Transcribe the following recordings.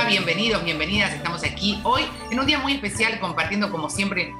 Bienvenidos, bienvenidas. Estamos aquí hoy en un día muy especial compartiendo como siempre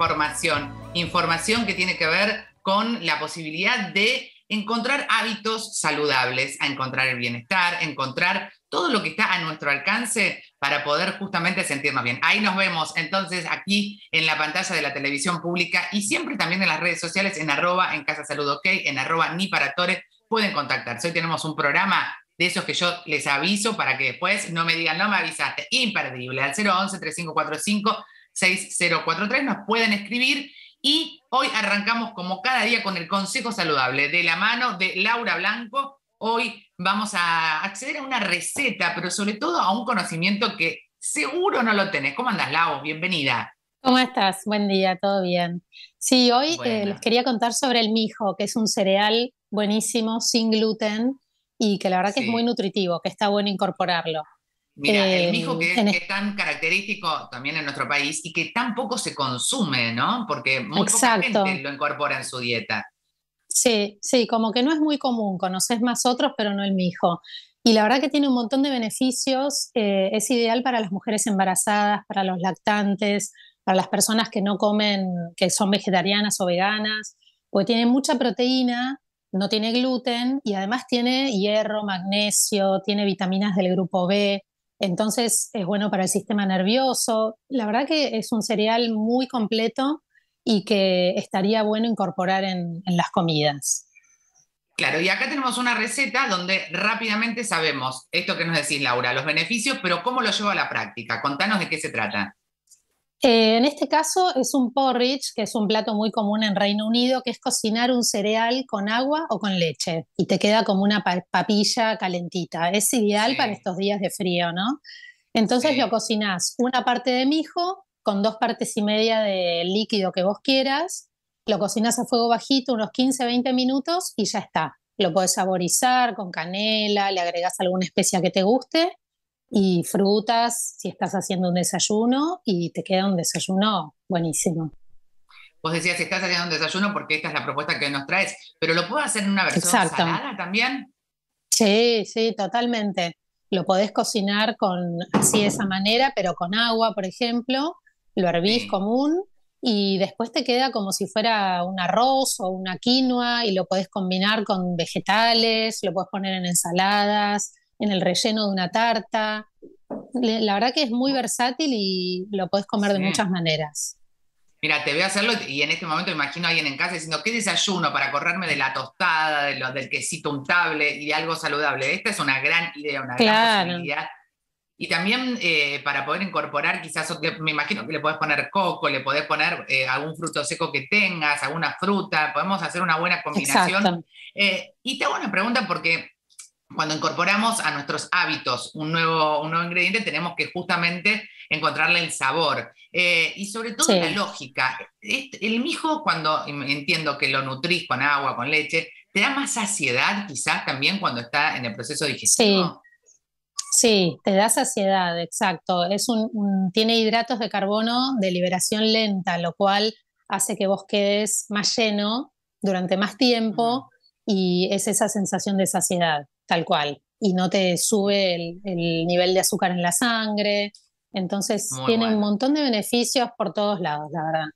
información que tiene que ver con la posibilidad de encontrar hábitos saludables, a encontrar el bienestar, encontrar todo lo que está a nuestro alcance para poder justamente sentirnos bien. Ahí nos vemos entonces aquí en la pantalla de la televisión pública y siempre también en las redes sociales en @encasasaludok, en @niparatore, pueden contactarse. Hoy tenemos un programa de esos que yo les aviso para que después no me digan, no me avisaste, imperdible, al 011-3545-6043 nos pueden escribir y hoy arrancamos como cada día con el consejo saludable de la mano de Laura Blanco. Hoy vamos a acceder a una receta, pero sobre todo a un conocimiento que seguro no lo tenés. ¿Cómo andás, Lau? Bienvenida. ¿Cómo estás? Buen día, ¿todo bien? Sí, hoy les Bueno, quería contar sobre el mijo, que es un cereal buenísimo, sin gluten, y que la verdad que es muy sí. nutritivo, que está bueno incorporarlo. Mira, el Eh, mijo en es- que es tan característico también en nuestro país y que tan poco se consume, ¿no? Porque muy poca gente exacto, lo incorpora en su dieta. sí, sí, como que no es muy común, conoces más otros, pero no el mijo. Y la verdad que tiene un montón de beneficios, es ideal para las mujeres embarazadas, para los lactantes, para las personas que no comen, que son vegetarianas o veganas, porque tiene mucha proteína, no tiene gluten y además tiene hierro, magnesio, tiene vitaminas del grupo B, entonces es bueno para el sistema nervioso. La verdad que es un cereal muy completo y que estaría bueno incorporar en las comidas. Claro, y acá tenemos una receta donde rápidamente sabemos esto que nos decís, Laura, los beneficios, pero ¿cómo lo llevo a la práctica? Contanos de qué se trata. En este caso es un porridge, que es un plato muy común en Reino Unido, que es cocinar un cereal con agua o con leche y te queda como una papilla calentita. Es ideal para Sí, estos días de frío, ¿no? Entonces lo sí. cocinás una parte de mijo con 2 partes y media de líquido que vos quieras, lo cocinás a fuego bajito unos 15-20 minutos y ya está. Lo podés saborizar con canela, le agregás alguna especia que te guste y frutas si estás haciendo un desayuno y te queda un desayuno buenísimo. Vos decías, si estás haciendo un desayuno porque esta es la propuesta que nos traes, pero ¿lo puedo hacer en una versión Exacto. salada también? Sí, sí, totalmente. Lo podés cocinar con así de esa manera, pero con agua, por ejemplo, lo hervís Sí. común y después te queda como si fuera un arroz o una quinoa y lo podés combinar con vegetales, lo podés poner en ensaladas, en el relleno de una tarta. La verdad que es muy versátil y lo podés comer de Sí. muchas maneras. Mira, te veo hacerlo y en este momento imagino a alguien en casa diciendo, ¿qué desayuno para correrme de la tostada, del quesito untable y de algo saludable? Esta es una gran idea, una gran Claro, posibilidad. Y también para poder incorporar, quizás, me imagino que le podés poner coco, le podés poner algún fruto seco que tengas, alguna fruta, podemos hacer una buena combinación. exacto. Y te hago una pregunta porque cuando incorporamos a nuestros hábitos un nuevo ingrediente, tenemos que justamente encontrarle el sabor y sobre todo la Sí. lógica. El mijo, cuando entiendo que lo nutrís con agua, con leche, ¿te da más saciedad quizás también cuando está en el proceso Sí, digestivo? sí, te da saciedad, exacto. Tiene hidratos de carbono de liberación lenta, lo cual hace que vos quedes más lleno durante más Ujú. tiempo y es esa sensación de saciedad, tal cual. Y no te sube el nivel de azúcar en la sangre. Entonces Muy tiene un bueno. montón de beneficios por todos lados, la verdad.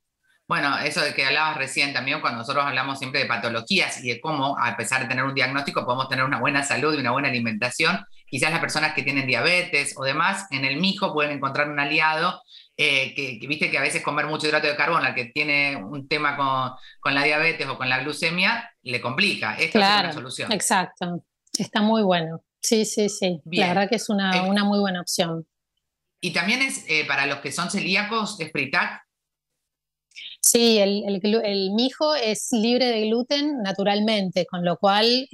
Bueno, eso de que hablabas recién también, cuando nosotros hablamos siempre de patologías y de cómo, a pesar de tener un diagnóstico, podemos tener una buena salud y una buena alimentación. Quizás las personas que tienen diabetes o demás, en el mijo pueden encontrar un aliado que viste que a veces comer mucho hidrato de carbono, al que tiene un tema con la diabetes o con la glucemia, le complica. Esto sería una Claro, solución. exacto. Está muy bueno. Sí, sí, sí. La Bien. verdad que es una Eh, muy buena opción. y también es para los que son celíacos, es Fritac. Sí, el mijo es libre de gluten naturalmente, con lo cual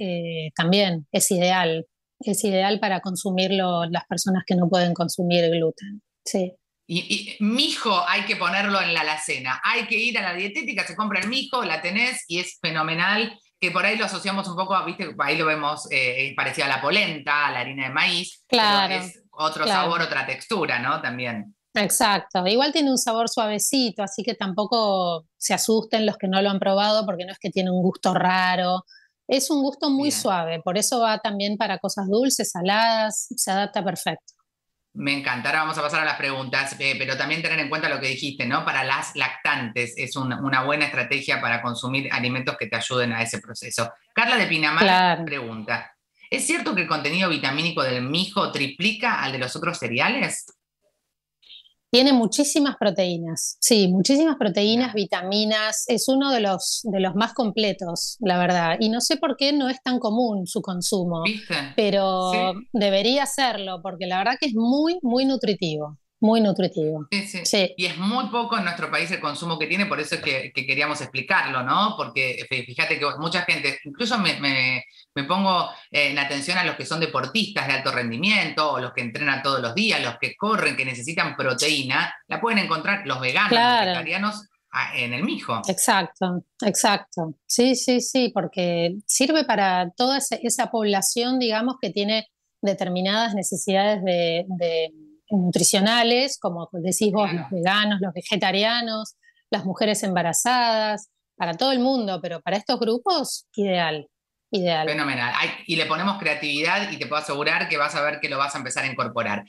también es ideal. Es ideal para consumirlo las personas que no pueden consumir gluten. Sí, Y mijo hay que ponerlo en la alacena. Hay que ir a la dietética, se compra el mijo, la tenés y es fenomenal. Que por ahí lo asociamos un poco, viste, ahí lo vemos parecido a la polenta, a la harina de maíz, pero claro, es otro sabor, claro. otra textura, ¿no? También. Exacto. Igual tiene un sabor suavecito, así que tampoco se asusten los que no lo han probado porque no es que tiene un gusto raro. Es un gusto muy Bien. suave, por eso va también para cosas dulces, saladas, se adapta perfecto. Me encanta. Ahora vamos a pasar a las preguntas, pero también tener en cuenta lo que dijiste, ¿no? Para las lactantes es una buena estrategia para consumir alimentos que te ayuden a ese proceso. Carla de Pinamar Claro. pregunta, ¿es cierto que el contenido vitamínico del mijo triplica al de los otros cereales? Tiene muchísimas proteínas, sí, muchísimas proteínas, Mira, vitaminas, es uno de los más completos, la verdad. Y no sé por qué no es tan común su consumo, ¿viste? pero Sí. debería serlo, porque la verdad que es muy, muy nutritivo, muy nutritivo. Sí, sí. Sí, Y es muy poco en nuestro país el consumo que tiene, por eso es que queríamos explicarlo, ¿no? Porque fíjate que mucha gente, incluso me pongo en atención a los que son deportistas de alto rendimiento, o los que entrenan todos los días, los que corren, que necesitan proteína, la pueden encontrar los veganos, los claro, vegetarianos, en el mijo. exacto, exacto. Sí, sí, sí, porque sirve para toda esa población, digamos, que tiene determinadas necesidades de nutricionales, como decís vos, los Claro. veganos, los vegetarianos, las mujeres embarazadas, para todo el mundo, pero para estos grupos, ideal, ideal. Fenomenal. Y le ponemos creatividad y te puedo asegurar que vas a ver que lo vas a empezar a incorporar.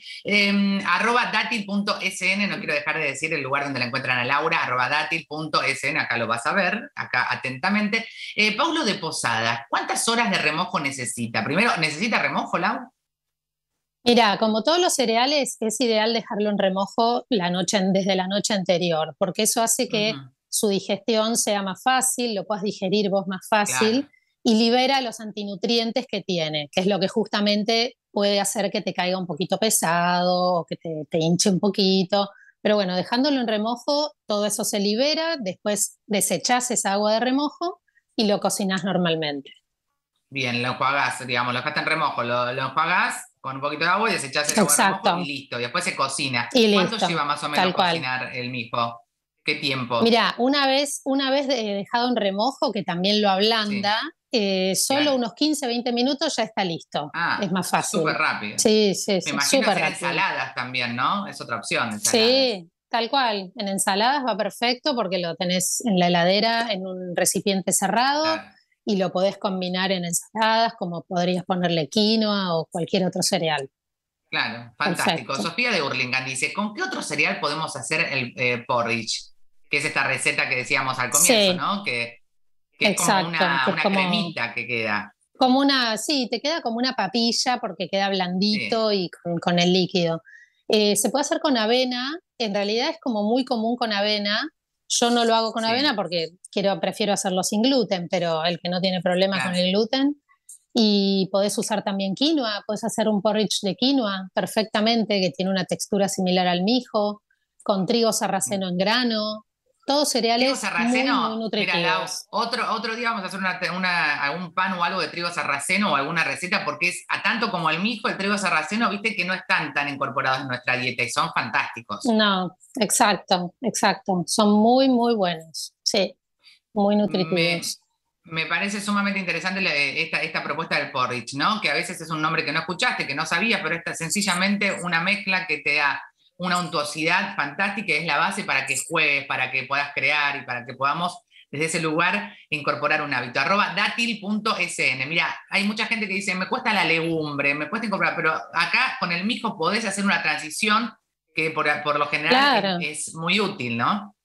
@datil.sn, no quiero dejar de decir el lugar donde la encuentran a Laura, @datil.sn, acá lo vas a ver, acá atentamente. Paulo de Posadas, ¿cuántas horas de remojo necesita? Primero, ¿necesita remojo, Lau? Mira, como todos los cereales, es ideal dejarlo en remojo desde la noche anterior, porque eso hace que Ujú, su digestión sea más fácil, lo puedas digerir vos más claro, fácil y libera los antinutrientes que tiene, que es lo que justamente puede hacer que te caiga un poquito pesado o que te hinche un poquito. Pero bueno, dejándolo en remojo, todo eso se libera, después desechás esa agua de remojo y lo cocinas normalmente. bien, lo enjuagás, digamos, lo dejaste en remojo, lo enjuagás con un poquito de agua y desechás el agua de remojo y Exacto, listo. Y después se cocina. y ¿Cuánto listo, lleva más o menos tal cual. cocinar el mijo? ¿Qué tiempo? Mira, una vez dejado en remojo, que también lo Sí, ablanda, solo claro. unos 15, 20 minutos ya está listo. Es Ah, más súper fácil. rápido. Sí, sí, Me sí, imagino súper hacer rápido. ensaladas también, ¿no? Es otra opción, ensaladas. Sí, tal cual. En ensaladas va perfecto porque lo tenés en la heladera en un recipiente cerrado Claro, y lo podés combinar en ensaladas como podrías ponerle quinoa o cualquier otro cereal. claro, fantástico. Perfecto. Sofía de Hurlingham dice, ¿con qué otro cereal podemos hacer el porridge? Que es esta receta que decíamos al comienzo, Sí, ¿no? Que es como exacto. Que es una cremita que queda. como una, sí, te queda como una papilla porque queda Sí, blandito y con el líquido. Se puede hacer con avena, en realidad es como muy común con avena. Yo no lo hago con avena sí, porque prefiero hacerlo sin gluten, pero el que no tiene problema con claro. el gluten. Y podés usar también quinoa, podés hacer un porridge de quinoa perfectamente, que tiene una textura similar al mijo, con trigo sarraceno en grano, todos Trigo cereales muy, muy sarraceno, mira, Lau, nutritivos. otro día vamos a hacer algún pan o algo de trigo sarraceno o alguna receta, porque es a tanto como el mijo, el trigo sarraceno, viste que no están tan incorporados en nuestra dieta y son fantásticos. No, exacto, exacto. Son muy, muy buenos. Sí, muy Me, nutritivos. me parece sumamente interesante esta propuesta del porridge, ¿no? Que a veces es un nombre que no escuchaste, que no sabías, pero esta es sencillamente una mezcla que te da una untuosidad fantástica y es la base para que juegues, para que puedas crear y para que podamos desde ese lugar incorporar un hábito. @datil.sn. Mira, hay mucha gente que dice, me cuesta la legumbre, me cuesta incorporar, pero acá con el mijo podés hacer una transición que por lo general Claro, es muy útil, ¿no?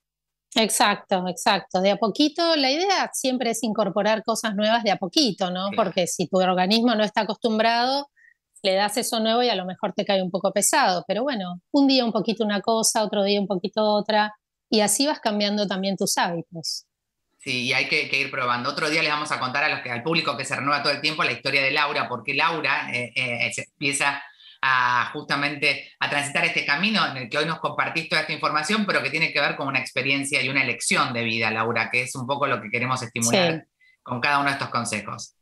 exacto, exacto. De a poquito, la idea siempre es incorporar cosas nuevas de a poquito, ¿no? Claro. Porque si tu organismo no está acostumbrado, le das eso nuevo y a lo mejor te cae un poco pesado. Pero bueno, un día un poquito una cosa, otro día un poquito otra, y así vas cambiando también tus hábitos. Sí, y hay que ir probando. Otro día les vamos a contar al público que se renueva todo el tiempo la historia de Laura, porque Laura se empieza a justamente a transitar este camino en el que hoy nos compartís toda esta información, pero que tiene que ver con una experiencia y una elección de vida, Laura, que es un poco lo que queremos estimular Sí, con cada uno de estos consejos.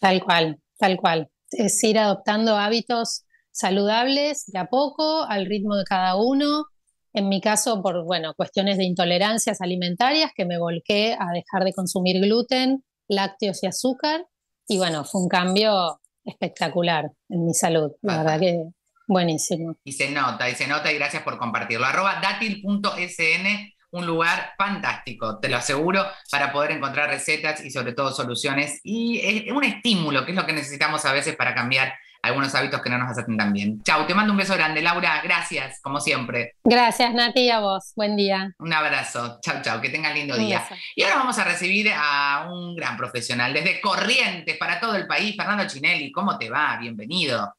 tal cual, tal cual. Es ir adoptando hábitos saludables de a poco, al ritmo de cada uno. En mi caso, por bueno, cuestiones de intolerancias alimentarias, que me volqué a dejar de consumir gluten, lácteos y azúcar. Y bueno, fue un cambio espectacular en mi salud. La verdad que buenísimo. Y se nota, y gracias por compartirlo. @datil.sn, un lugar fantástico, te lo aseguro, para poder encontrar recetas y sobre todo soluciones y un estímulo, que es lo que necesitamos a veces para cambiar algunos hábitos que no nos hacen tan bien. Chau, te mando un beso grande, Laura, gracias, como siempre. Gracias, Nati, y a vos. Buen día. Un abrazo, chau, chau, que tengas lindo Un día. beso. Y ahora vamos a recibir a un gran profesional desde Corrientes para todo el país, Fernando Chinelli, ¿cómo te va? Bienvenido.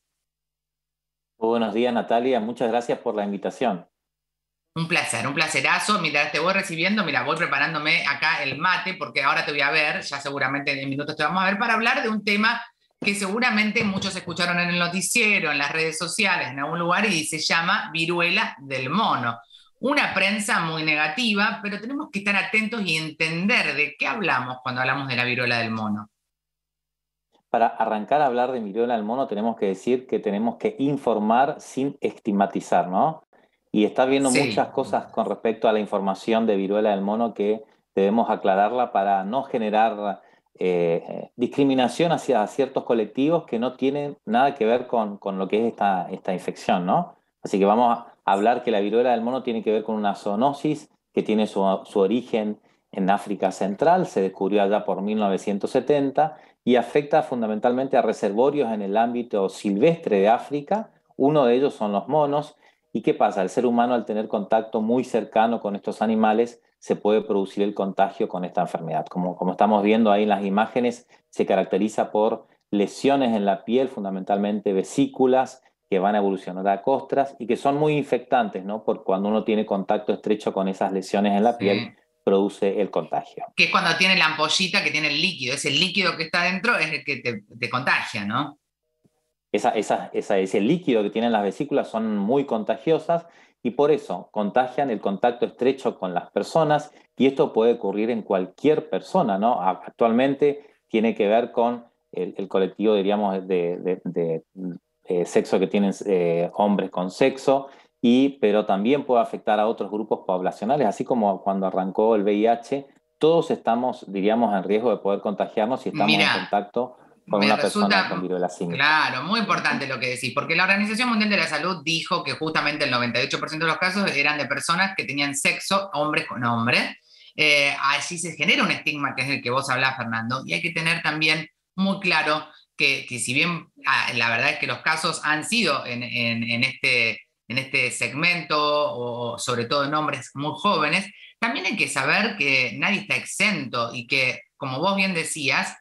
Buenos días, Natalia. Muchas gracias por la invitación. Un placer, un placerazo. Mira, te voy recibiendo, mira, voy preparándome acá el mate porque ahora te voy a ver, ya seguramente en minutos te vamos a ver, para hablar de un tema que seguramente muchos escucharon en el noticiero, en las redes sociales, en algún lugar, y se llama viruela del mono. Una prensa muy negativa, pero tenemos que estar atentos y entender de qué hablamos cuando hablamos de la viruela del mono. Para arrancar a hablar de viruela del mono, tenemos que decir que tenemos que informar sin estigmatizar, ¿no? Y está habiendo Sí, muchas cosas con respecto a la información de viruela del mono que debemos aclararla para no generar discriminación hacia ciertos colectivos que no tienen nada que ver con lo que es esta infección, ¿no? Así que vamos a hablar que la viruela del mono tiene que ver con una zoonosis que tiene su origen en África Central, se descubrió allá por 1970 y afecta fundamentalmente a reservorios en el ámbito silvestre de África. Uno de ellos son los monos. ¿Y qué pasa? El ser humano, al tener contacto muy cercano con estos animales, se puede producir el contagio con esta enfermedad. Como estamos viendo ahí en las imágenes, se caracteriza por lesiones en la piel, fundamentalmente vesículas, que van a evolucionar a costras y que son muy infectantes, ¿no? Porque cuando uno tiene contacto estrecho con esas lesiones en la piel, sí. produce el contagio. Que es cuando tiene la ampollita que tiene el líquido, ese líquido que está dentro es el que te contagia, ¿no? Ese líquido que tienen las vesículas son muy contagiosas y por eso contagian el contacto estrecho con las personas y esto puede ocurrir en cualquier persona, ¿no? Actualmente tiene que ver con el colectivo, diríamos, de sexo que tienen hombres con sexo, pero también puede afectar a otros grupos poblacionales, así como cuando arrancó el VIH, todos estamos, diríamos, en riesgo de poder contagiarnos si estamos en Mira, contacto con me una persona resulta, con viruela símica. claro, muy importante lo que decís, porque la Organización Mundial de la Salud dijo que justamente el 98% de los casos eran de personas que tenían sexo, hombres con hombres. Allí se genera un estigma que es el que vos hablás, Fernando, y hay que tener también muy claro que si bien la verdad es que los casos han sido en este segmento, o sobre todo en hombres muy jóvenes, también hay que saber que nadie está exento y que, como vos bien decías,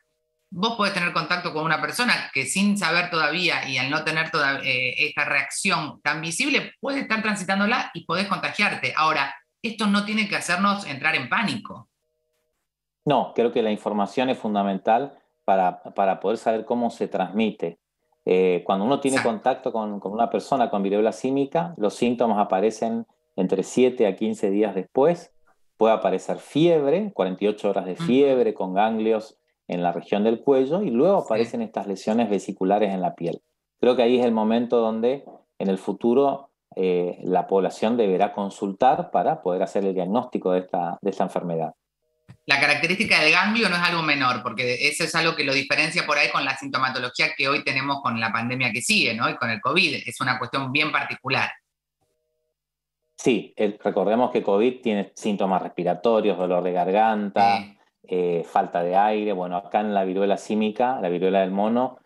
vos podés tener contacto con una persona que sin saber todavía y al no tener toda esta reacción tan visible, puede estar transitándola y podés contagiarte. Ahora, esto no tiene que hacernos entrar en pánico. No, creo que la información es fundamental para poder saber cómo se transmite. Cuando uno tiene Exacto. contacto con una persona con viruela símica, los síntomas aparecen entre 7 a 15 días después. Puede aparecer fiebre, 48 horas de Uh -huh. fiebre con ganglios en la región del cuello y luego Sí. aparecen estas lesiones vesiculares en la piel. Creo que ahí es el momento donde en el futuro la población deberá consultar para poder hacer el diagnóstico de esta enfermedad. La característica del ganglio no es algo menor, porque eso es algo que lo diferencia por ahí con la sintomatología que hoy tenemos con la pandemia que sigue, ¿no? Y con el COVID. Es una cuestión bien particular. Sí, recordemos que COVID tiene síntomas respiratorios, dolor de garganta, falta de aire. Bueno, acá en la viruela símica, la viruela del mono,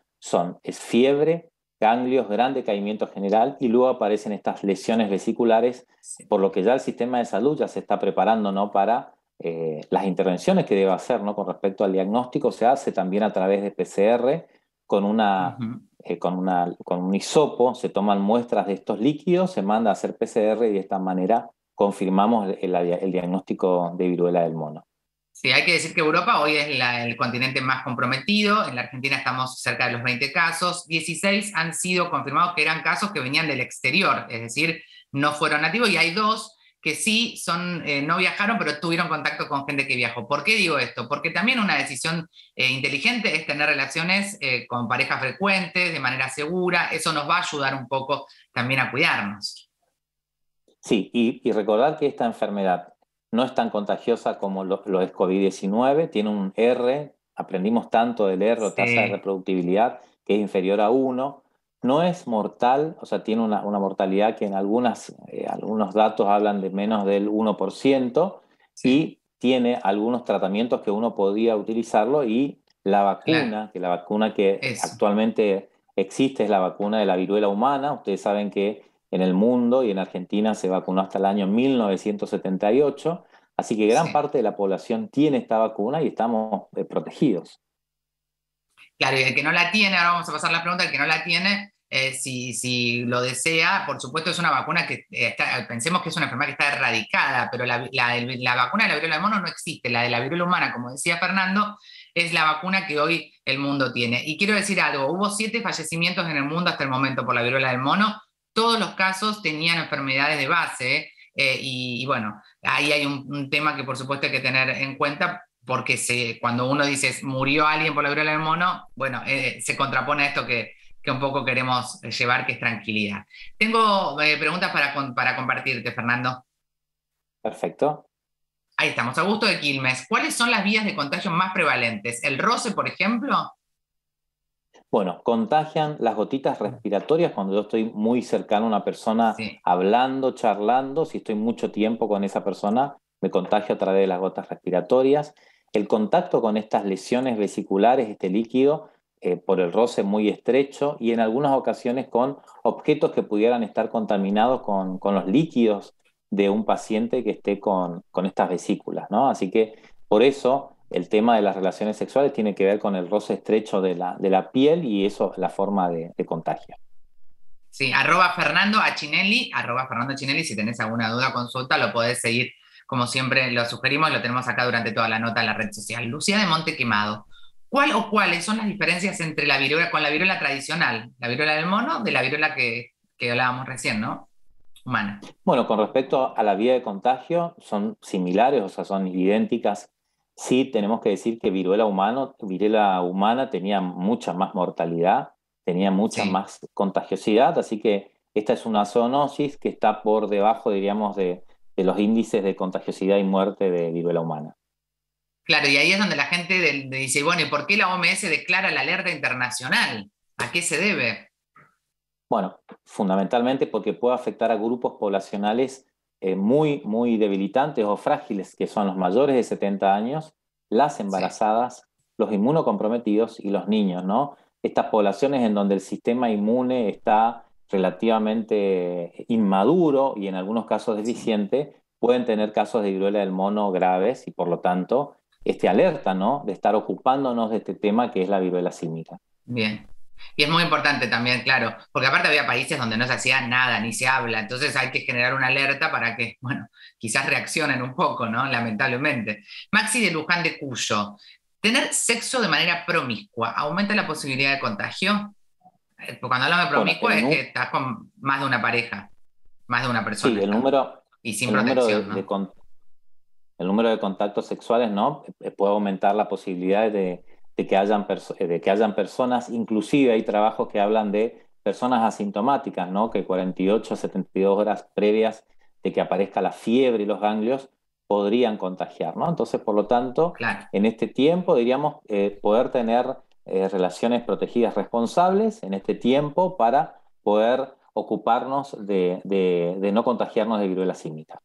es fiebre, ganglios, gran decaimiento general y luego aparecen estas lesiones vesiculares, Sí. por lo que ya el sistema de salud ya se está preparando, ¿no? Para las intervenciones que debe hacer, ¿no? Con respecto al diagnóstico, se hace también a través de PCR con Uh una -huh. con un hisopo, se toman muestras de estos líquidos, se manda a hacer PCR y de esta manera confirmamos el diagnóstico de viruela del mono. Sí, hay que decir que Europa hoy es el continente más comprometido. En la Argentina estamos cerca de los 20 casos. 16 han sido confirmados que eran casos que venían del exterior, es decir, no fueron nativos. Y hay dos que sí no viajaron, pero tuvieron contacto con gente que viajó. ¿Por qué digo esto? Porque también una decisión inteligente es tener relaciones con parejas frecuentes, de manera segura. Eso nos va a ayudar un poco también a cuidarnos. Sí, y recordar que esta enfermedad no es tan contagiosa como lo es COVID-19, tiene un R, aprendimos tanto del R, o tasa de Sí, reproductibilidad, que es inferior a 1, no es mortal, o sea, tiene una mortalidad que en algunos datos hablan de menos del 1%, sí, y tiene algunos tratamientos que uno podía utilizarlo, y la claro, vacuna, que actualmente existe es la vacuna de la viruela humana. Ustedes saben que en el mundo y en Argentina se vacunó hasta el año 1978, así que gran Sí. parte de la población tiene esta vacuna y estamos protegidos. Claro, y el que no la tiene, ahora vamos a pasar la pregunta, el que no la tiene, si lo desea, por supuesto es una vacuna que pensemos que es una enfermedad que está erradicada, pero la vacuna de la viruela del mono no existe, la de la viruela humana, como decía Fernando, es la vacuna que hoy el mundo tiene. Y quiero decir algo, hubo 7 fallecimientos en el mundo hasta el momento por la viruela del mono, todos los casos tenían enfermedades de base, y bueno, ahí hay un tema que por supuesto hay que tener en cuenta porque cuando uno dice murió alguien por la viruela del mono, bueno, se contrapone a esto que un poco queremos llevar, que es tranquilidad. Tengo preguntas para compartirte, Fernando. Perfecto. Ahí estamos, Augusto de Quilmes. ¿Cuáles son las vías de contagio más prevalentes? ¿El roce, por ejemplo? Bueno, contagian las gotitas respiratorias cuando yo estoy muy cercano a una persona Sí. hablando, charlando. Si estoy mucho tiempo con esa persona, me contagio a través de las gotas respiratorias. El contacto con estas lesiones vesiculares, este líquido, por el roce muy estrecho y en algunas ocasiones con objetos que pudieran estar contaminados con los líquidos de un paciente que esté con estas vesículas, ¿no? Así que por eso el tema de las relaciones sexuales tiene que ver con el roce estrecho de la piel y eso es la forma de contagio. Sí, arroba Fernando Chinelli, si tenés alguna duda, consulta, lo podés seguir, como siempre lo sugerimos, lo tenemos acá durante toda la nota en la red social. Lucía de Monte Quemado, ¿cuál o cuáles son las diferencias entre la viruela con la viruela tradicional, la viruela del mono, de la viruela que hablábamos recién, ¿no? Humana. Bueno, con respecto a la vía de contagio, son similares, o sea, son idénticas. Sí, tenemos que decir que viruela humana tenía mucha más mortalidad, tenía mucha Sí. más contagiosidad, así que esta es una zoonosis que está por debajo, diríamos, de los índices de contagiosidad y muerte de viruela humana. Claro, y ahí es donde la gente dice, bueno, ¿y por qué la OMS declara la alerta internacional? ¿A qué se debe? Bueno, fundamentalmente porque puede afectar a grupos poblacionales muy debilitantes o frágiles, que son los mayores de 70 años, las Sí. embarazadas, los inmunocomprometidos y los niños, ¿no? Estas poblaciones en donde el sistema inmune está relativamente inmaduro y en algunos casos Sí. deficiente, pueden tener casos de viruela del mono graves y por lo tanto, alerta, ¿no? De estar ocupándonos de este tema que es la viruela símica. Bien. Y es muy importante también, claro, porque aparte había países donde no se hacía nada, ni se habla, entonces hay que generar una alerta para que, bueno, quizás reaccionen un poco, ¿no? Lamentablemente. Maxi de Luján de Cuyo, ¿tener sexo de manera promiscua aumenta la posibilidad de contagio? Porque cuando hablamos de Bueno, promiscua es que estás con más de una pareja, más de una sí, persona estamos, y sin el número protección, ¿no? el número de contactos sexuales, ¿no? Puede aumentar la posibilidad de que hayan personas, inclusive hay trabajos que hablan de personas asintomáticas, ¿no? Que 48 a 72 horas previas de que aparezca la fiebre y los ganglios podrían contagiar, ¿no? Entonces, por lo tanto, Claro. en este tiempo, diríamos, poder tener relaciones protegidas responsables en este tiempo para poder ocuparnos de no contagiarnos de viruela símica.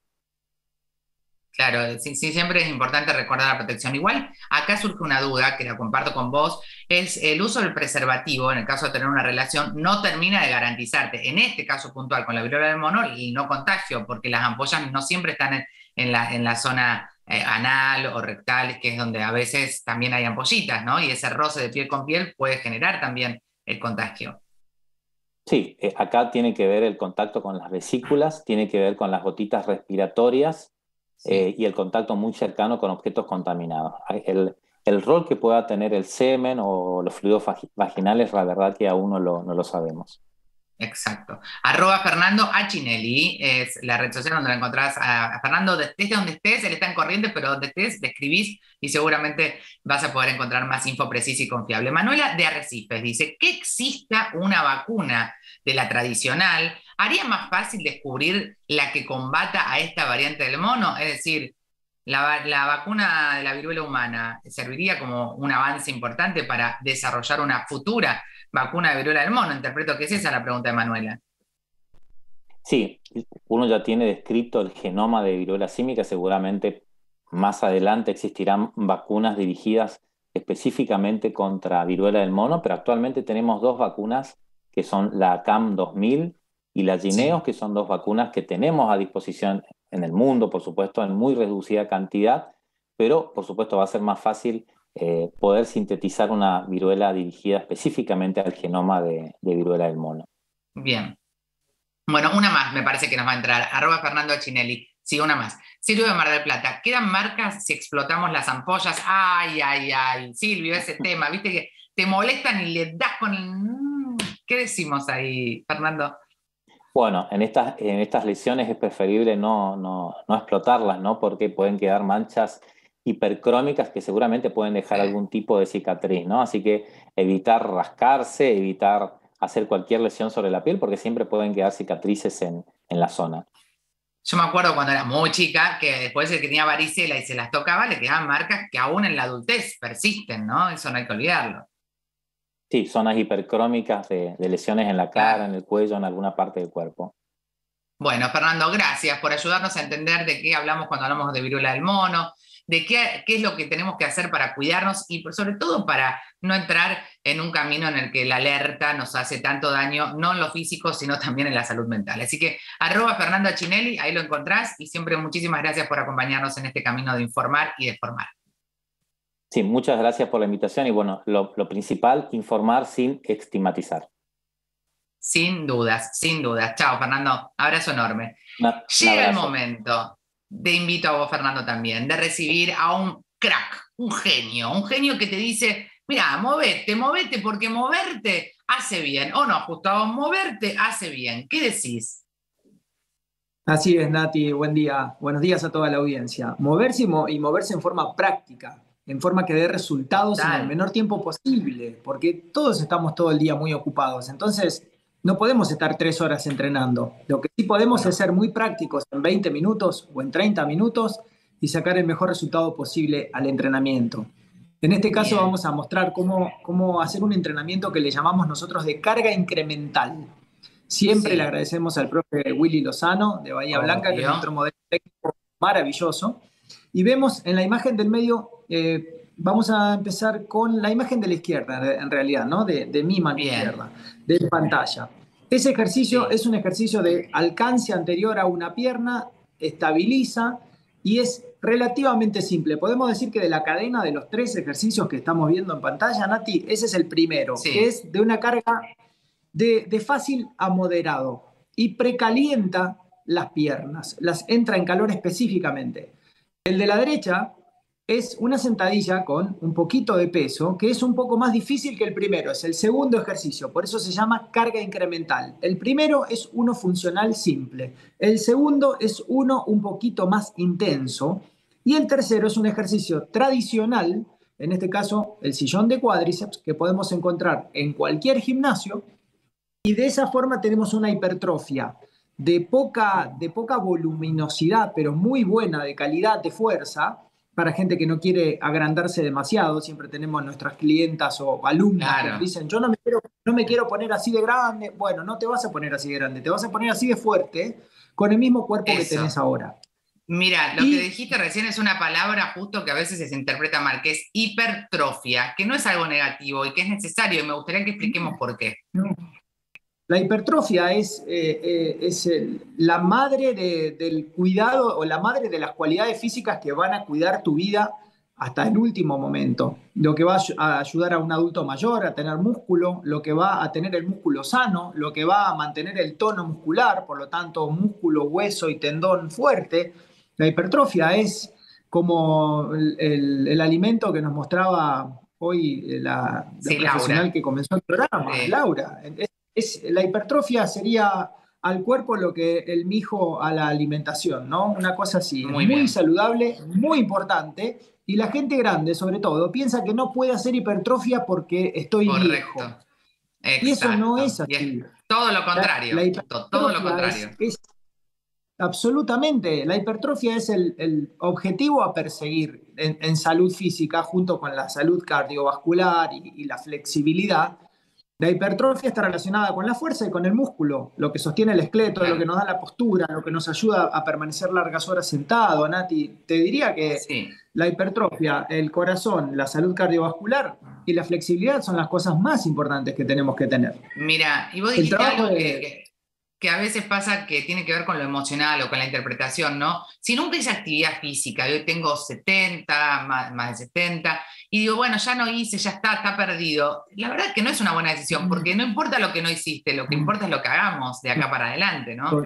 Claro, sí, sí, siempre es importante recordar la protección. Igual, acá surge una duda que la comparto con vos, es el uso del preservativo, en el caso de tener una relación, no termina de garantizarte, en este caso puntual con la viruela del mono, el no contagio, porque las ampollas no siempre están en la zona anal o rectal, que es donde a veces también hay ampollitas, ¿no? Y ese roce de piel con piel puede generar también el contagio. Sí, acá tiene que ver el contacto con las vesículas, tiene que ver con las gotitas respiratorias Sí. y el contacto muy cercano con objetos contaminados. El rol que pueda tener el semen o los fluidos vaginales, la verdad que aún no lo sabemos. Exacto. Arroba Fernando Achinelli es la red social donde lo encontrás a Fernando, estés donde estés, él está en Corrientes, pero donde estés, le escribís y seguramente vas a poder encontrar más info precisa y confiable. Manuela de Arrecifes dice, que exista una vacuna de la tradicional haría más fácil descubrir la que combata a esta variante del mono, es decir, la vacuna de la viruela humana serviría como un avance importante para desarrollar una futura vacuna de viruela del mono. Interpreto que es esa la pregunta de Manuela. Sí, uno ya tiene descrito el genoma de viruela símica, seguramente más adelante existirán vacunas dirigidas específicamente contra viruela del mono, pero actualmente tenemos dos vacunas que son la CAM 2000 y la Jynneos, que son dos vacunas que tenemos a disposición en el mundo, por supuesto, en muy reducida cantidad, pero por supuesto va a ser más fácil poder sintetizar una viruela dirigida específicamente al genoma de viruela del mono. Bien. Bueno, una más me parece que nos va a entrar. @Fernando Achinelli. Sí, una más. Silvio de Mar del Plata. ¿Quedan marcas si explotamos las ampollas? Ay, ay, ay. Silvio, ese tema. Viste que te molestan y le das con el... ¿Qué decimos ahí, Fernando? Bueno, en estas lesiones es preferible no explotarlas, ¿no? Porque pueden quedar manchas hipercrómicas que seguramente pueden dejar algún tipo de cicatriz, ¿no? Así que evitar rascarse, evitar hacer cualquier lesión sobre la piel, porque siempre pueden quedar cicatrices en la zona. Yo me acuerdo cuando era muy chica que después el que tenía varicela y se las tocaba le quedaban marcas que aún en la adultez persisten, ¿no? Eso no hay que olvidarlo. Sí, zonas hipercrómicas de lesiones en la cara, en el cuello, en alguna parte del cuerpo. Bueno, Fernando, gracias por ayudarnos a entender de qué hablamos cuando hablamos de viruela del mono, de qué es lo que tenemos que hacer para cuidarnos y sobre todo para no entrar en un camino en el que la alerta nos hace tanto daño, no en lo físico, sino también en la salud mental. Así que @Fernando Achinelli, ahí lo encontrás, y siempre muchísimas gracias por acompañarnos en este camino de informar y de formar. Sí, muchas gracias por la invitación y bueno, lo principal, informar sin estigmatizar. Sin dudas, sin dudas. Chao, Fernando. Abrazo enorme. Llega el momento, te invito a vos, Fernando, también, de recibir a un crack, un genio que te dice, mira, movete, porque moverte hace bien. O no, Gustavo, moverte hace bien. ¿Qué decís? Así es, Nati, buen día. Buenos días a toda la audiencia. Moverse y moverse en forma práctica, en forma que dé resultados en el menor tiempo posible, porque todos estamos todo el día muy ocupados. Entonces, no podemos estar 3 horas entrenando. Lo que sí podemos es ser muy prácticos en 20 minutos o en 30 minutos y sacar el mejor resultado posible al entrenamiento. En este caso vamos a mostrar cómo hacer un entrenamiento que le llamamos nosotros de carga incremental. Siempre le agradecemos al profe Willy Lozano de Bahía Blanca, que es nuestro modelo técnico maravilloso. Y vemos en la imagen del medio, vamos a empezar con la imagen de la izquierda, en realidad, ¿no? De mi mano izquierda, de pantalla. Ese ejercicio es un ejercicio de alcance anterior a una pierna, estabiliza y es relativamente simple. Podemos decir que de la cadena de los 3 ejercicios que estamos viendo en pantalla, Nati, ese es el primero, que es de una carga de fácil a moderado y precalienta las piernas, las entra en calor específicamente. El de la derecha es una sentadilla con un poquito de peso, que es un poco más difícil que el primero, es el segundo ejercicio, por eso se llama carga incremental. El primero es uno funcional simple, el segundo es uno un poquito más intenso y el tercero es un ejercicio tradicional, en este caso el sillón de cuádriceps, que podemos encontrar en cualquier gimnasio. Y de esa forma tenemos una hipertrofia de poca voluminosidad, pero muy buena, de calidad, de fuerza, para gente que no quiere agrandarse demasiado. Siempre tenemos nuestras clientas o alumnas que dicen, yo no me quiero poner así de grande. Bueno, no te vas a poner así de grande, te vas a poner así de fuerte, con el mismo cuerpo que tenés ahora. Mira, lo que dijiste recién es una palabra justo que a veces se interpreta mal, que es hipertrofia, que no es algo negativo y que es necesario, y me gustaría que expliquemos por qué. La hipertrofia es la madre del cuidado o la madre de las cualidades físicas que van a cuidar tu vida hasta el último momento. Lo que va a ayudar a un adulto mayor a tener músculo, lo que va a tener el músculo sano, lo que va a mantener el tono muscular, por lo tanto músculo, hueso y tendón fuerte. La hipertrofia es como el alimento que nos mostraba hoy la profesional Laura, que comenzó el programa, Laura. La hipertrofia sería al cuerpo lo que el mijo a la alimentación, ¿no? Una cosa así, muy saludable, muy importante, y la gente grande, sobre todo, piensa que no puede hacer hipertrofia porque estoy viejo. Exacto. Y eso no es así. Bien. Todo lo contrario. Todo lo contrario. Absolutamente. La hipertrofia es el objetivo a perseguir en salud física, junto con la salud cardiovascular y la flexibilidad. La hipertrofia está relacionada con la fuerza y con el músculo, lo que sostiene el esqueleto, lo que nos da la postura, lo que nos ayuda a permanecer largas horas sentado. Nati, te diría que la hipertrofia, el corazón, la salud cardiovascular y la flexibilidad son las cosas más importantes que tenemos que tener. Mira, y vos dijiste algo que a veces pasa que tiene que ver con lo emocional o con la interpretación, ¿no? Si nunca hice actividad física, yo tengo 70, más de 70, y digo, bueno, ya no hice, ya está perdido. La verdad es que no es una buena decisión, porque no importa lo que no hiciste, lo que importa es lo que hagamos de acá para adelante, ¿no?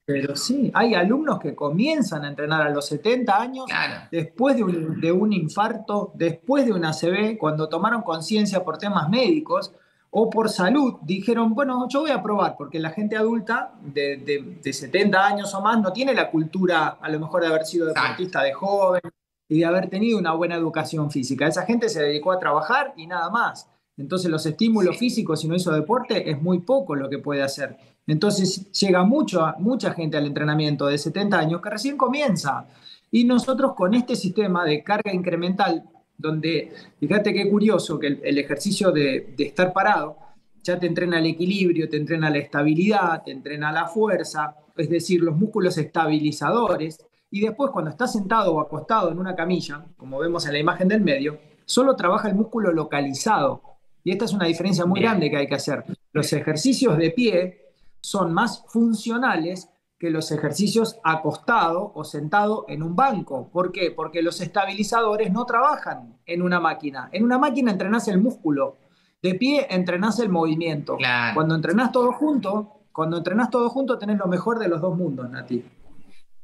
Pero sí, hay alumnos que comienzan a entrenar a los 70 años, claro, después de un infarto, después de una ACV, cuando tomaron conciencia por temas médicos o por salud, dijeron, bueno, yo voy a probar, porque la gente adulta de 70 años o más no tiene la cultura, a lo mejor, de haber sido deportista de joven y de haber tenido una buena educación física. Esa gente se dedicó a trabajar y nada más. Entonces los estímulos físicos, si no hizo deporte, es muy poco lo que puede hacer. Entonces llega mucha gente al entrenamiento de 70 años que recién comienza. Y nosotros con este sistema de carga incremental, donde, fíjate qué curioso, que el ejercicio de estar parado ya te entrena el equilibrio, te entrena la estabilidad, te entrena la fuerza, es decir, los músculos estabilizadores. Y después, cuando estás sentado o acostado en una camilla, como vemos en la imagen del medio, solo trabaja el músculo localizado. Y esta es una diferencia muy grande que hay que hacer. Los ejercicios de pie son más funcionales que los ejercicios acostado o sentado en un banco. ¿Por qué? Porque los estabilizadores no trabajan en una máquina. En una máquina entrenás el músculo. De pie entrenás el movimiento. Claro. Cuando entrenás todo junto, tenés lo mejor de los dos mundos, Nati.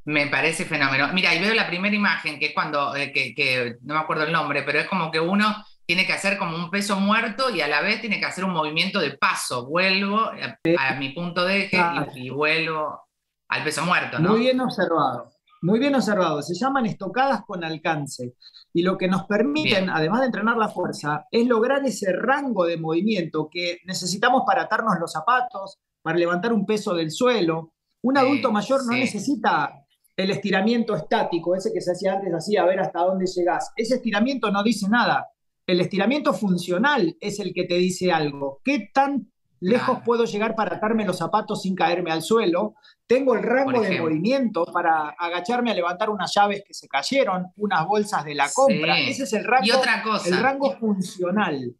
Me parece fenómeno. Mira, y veo la primera imagen, que es cuando, que no me acuerdo el nombre, pero es como que uno tiene que hacer como un peso muerto y a la vez tiene que hacer un movimiento de paso. Vuelvo a mi punto de eje y vuelvo al peso muerto, ¿no? Muy bien observado. Muy bien observado. Se llaman estocadas con alcance. Y lo que nos permiten, además de entrenar la fuerza, es lograr ese rango de movimiento que necesitamos para atarnos los zapatos, para levantar un peso del suelo. Un adulto mayor no necesita el estiramiento estático, ese que se hacía antes, así a ver hasta dónde llegás. Ese estiramiento no dice nada. El estiramiento funcional es el que te dice algo. ¿Qué tan lejos puedo llegar para atarme los zapatos sin caerme al suelo? Tengo el rango de movimiento para agacharme a levantar unas llaves que se cayeron, unas bolsas de la compra. Ese es el rango, y otra cosa, el rango funcional.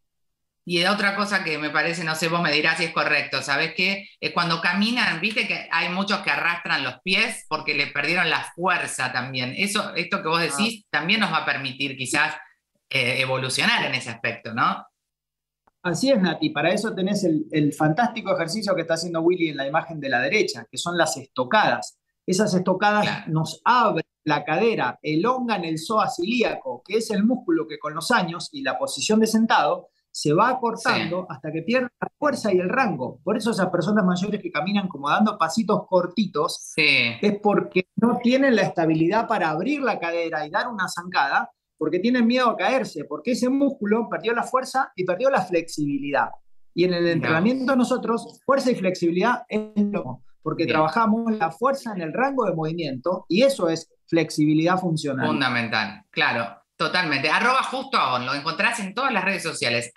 Y de otra cosa que me parece, no sé, vos me dirás si es correcto, ¿sabés qué? Cuando caminan, viste que hay muchos que arrastran los pies porque le perdieron la fuerza también. Esto que vos decís también nos va a permitir quizás evolucionar en ese aspecto, ¿no? Así es, Nati. Para eso tenés el fantástico ejercicio que está haciendo Willy en la imagen de la derecha, que son las estocadas. Esas estocadas nos abren la cadera, elongan el psoas ilíaco, que es el músculo que con los años y la posición de sentado se va acortando hasta que pierde la fuerza y el rango. Por eso esas personas mayores que caminan como dando pasitos cortitos, es porque no tienen la estabilidad para abrir la cadera y dar una zancada, porque tienen miedo a caerse, porque ese músculo perdió la fuerza y perdió la flexibilidad. Y en el entrenamiento nosotros, fuerza y flexibilidad es lo mismo, porque trabajamos la fuerza en el rango de movimiento y eso es flexibilidad funcional. Fundamental, claro. Totalmente. @justoaon, lo encontrás en todas las redes sociales.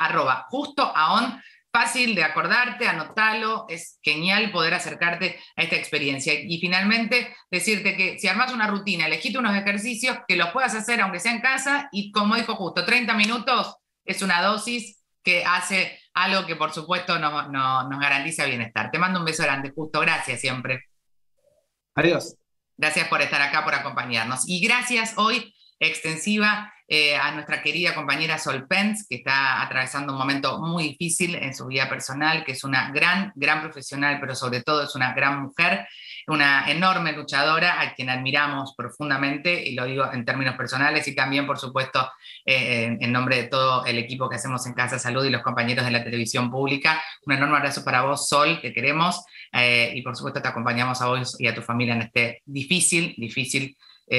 @justoaon, fácil de acordarte, anotalo, es genial poder acercarte a esta experiencia. Y finalmente, decirte que si armás una rutina, elegite unos ejercicios que los puedas hacer aunque sea en casa y como dijo Justo, 30 minutos es una dosis que hace algo que por supuesto nos garantiza bienestar. Te mando un beso grande, Justo. Gracias siempre. Adiós. Gracias por estar acá, por acompañarnos. Y gracias hoy extensiva a nuestra querida compañera Sol Pence, que está atravesando un momento muy difícil en su vida personal, que es una gran profesional, pero sobre todo es una gran mujer, una enorme luchadora a quien admiramos profundamente, y lo digo en términos personales y también, por supuesto, en nombre de todo el equipo que hacemos en Casa Salud y los compañeros de la televisión pública. Un enorme abrazo para vos, Sol, te queremos, y por supuesto te acompañamos a vos y a tu familia en este difícil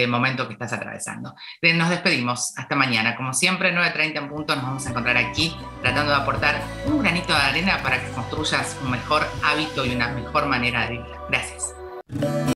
momento que estás atravesando. Nos despedimos, hasta mañana. Como siempre, 9:30 en punto, nos vamos a encontrar aquí tratando de aportar un granito de arena para que construyas un mejor hábito y una mejor manera de vivir. Gracias.